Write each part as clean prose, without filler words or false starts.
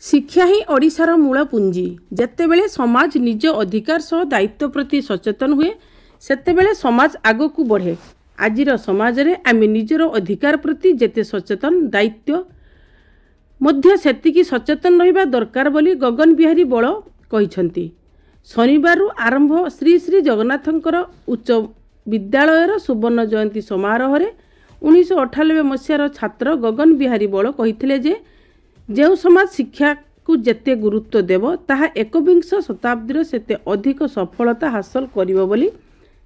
शिक्षा ही ओडिशार मूल पुंजी। जेतेबेले समाज निज अधिकार सह दायित्व प्रति सचेतन हुए सेतेबेले समाज आगकू बढ़े। आजिर समाज रे आमे निजर अधिकार प्रति जेते सचेतन दायित्व मध्य सेतिकी सचेतन रहिबा दरकार बोली गगन बिहारी बल कहिसंती। शनिवार आरंभ श्री श्री जगन्नाथंकर उच्च विद्यालयर सुवर्ण जयंती समारोह रे 1998 मसीहार छात्र गगन बिहारी बल कहिथिले जे जो समाज शिक्षा को जेते गुरुत्व देव ताहा एकविंश शताब्दी सेते अधिक सफलता हासिल करिवो बोली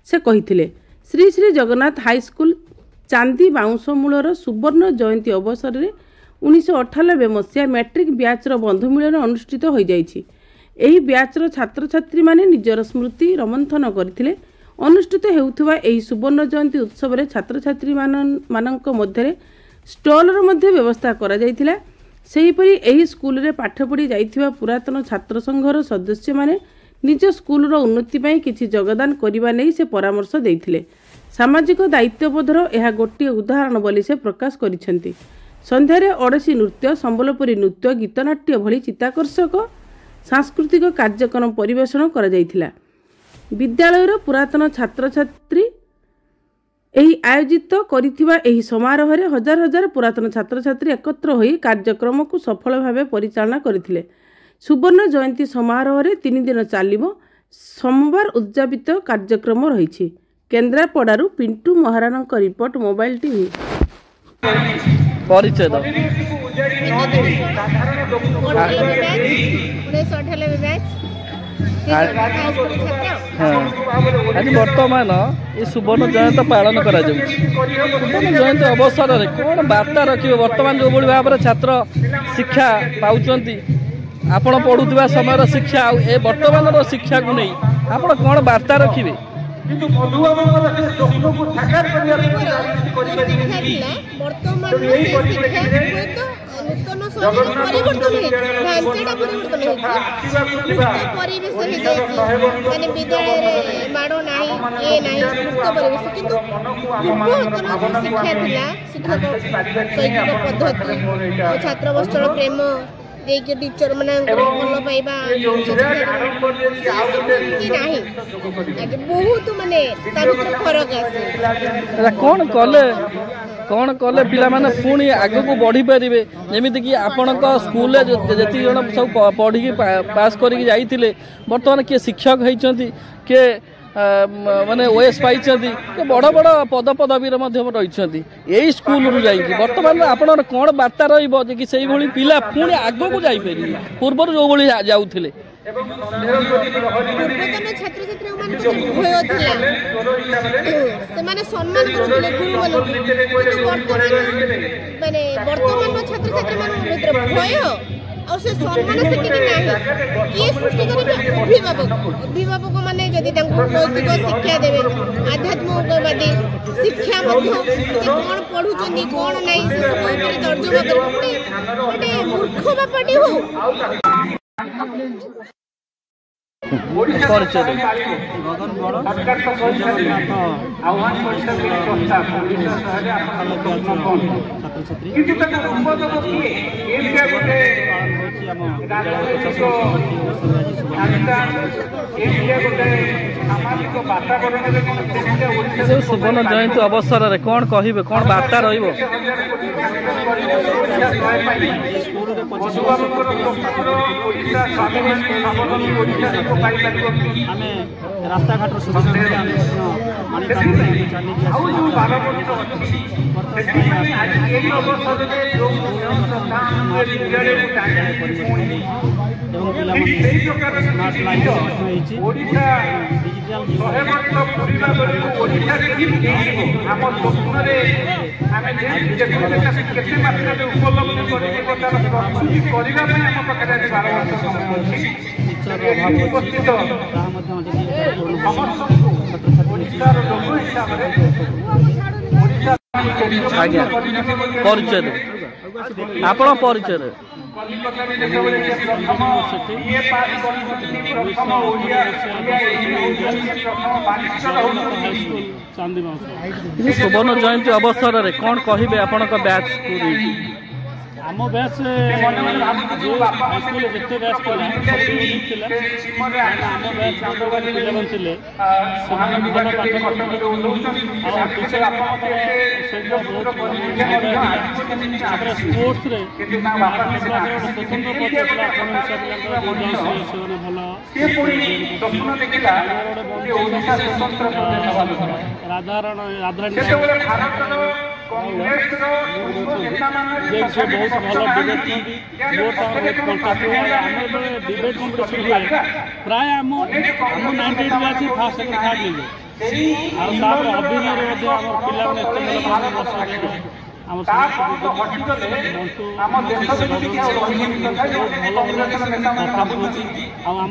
से कहिथिले। श्री श्री जगन्नाथ हाईस्कूल चांदी बाउंशमूलर सुवर्ण जयंती अवसर में 1998 मसीहा मैट्रिक ब्याचर बंधु मिलन अनुष्ठित हो जाइछि। एही ब्याचर छात्र छात्री माने निजर स्मृति रमंथन करथिले। अनुष्ठित हेउथुवा एही सुवर्ण जयंती उत्सव रे छात्र छात्री मानक मध्य स्टॉलर मध्य व्यवस्था करा जाइथिला। सेहीपरि एही स्कूल रे पाठ पढ़ी जाइथिबा पुरातन छात्र संघर सदस्य माने निज स्कूल रो उन्नति पई किछि योगदान करिबा नै से परामर्श दैथिले। सामाजिक दायित्वबोधर यह गोटे उदाहरण बोली से प्रकाश करिसेंती। संध्यारे ओडिसी नृत्य, संबलपुरी नृत्य, गीतनाट्य भली चित्ताकर्षक सांस्कृतिक कार्यक्रम परिवेषण करा जाइथिला। विद्यालयर पुरातन छात्र छात्री एही आयोजित करिथिबा एही समारोह रे हजार हजार पुरातन छात्र छात्री एकत्र होई कार्यक्रम को सफल भावे परिचालना करथिले। सुवर्ण जयंती समारोह रे 3 दिन चालिबो। सोमवार उद्यापित कार्यक्रम रहिछि। केन्द्रापड़ारू Pintu Maharana report, mobile TV. परिचय आज बर्तमान ये सुवर्ण जयंती पालन करा सुवर्ण जयंती अवसर में कौन वार्ता रखिए? बर्तमान जो भाई भाव छात्र शिक्षा पाउचंती, आपण पढ़ुवा समय शिक्षा ए बर्तमान शिक्षा को नहीं आपण कौन वार्ता रखिए? छात्र बस्तर प्रेम टीचर मान भल पाइबा बहुत माने फरक आसे। कौन कले पिला माने पुणी आग को बढ़ी पारे? जमीती कि आपण स्कूल जी जन सब पढ़ी पास करके जाइए बर्तमान किए शिक्षक होती किए माने ओएस पाई बड़ बड़ पद पदवी रही यही स्कूल रू जा बर्तमान आपण कौन वार्ता रही से पिला पुणी आग को जापर पूर्व जो भाई जाऊे छात्र छात्री भय और से सम्मान से किए सृष्टि करेंगे अभिभावक माने जदि नैतिक शिक्षा देवे आध्यात्मिकवादी शिक्षा कौन पढ़ुचंदी कौन नहीं से सब तर्जुमा गोटे मूर्ख बापाटी हो। सुवर्ण जयंती अवसर में कौन कहे कौन वार्ता रही? रास्ता घाट आज्ञा परिचय आपण परिचय सुवर्ण जयंती अवसर में कौन कहे आपण बैच को? आम बैच हाईस्कूल जिते बैच थिला आम बैच पिलामान थे भल पाठ टीचर बहुत स्पोर्ट्स स्वतंत्र राधारण बहुत भल डिबेट डिबेट कम्पिटिशन हुए प्राय आम 98 बैच फास्ट सेकेंड थर्ड ले अभिनय पिला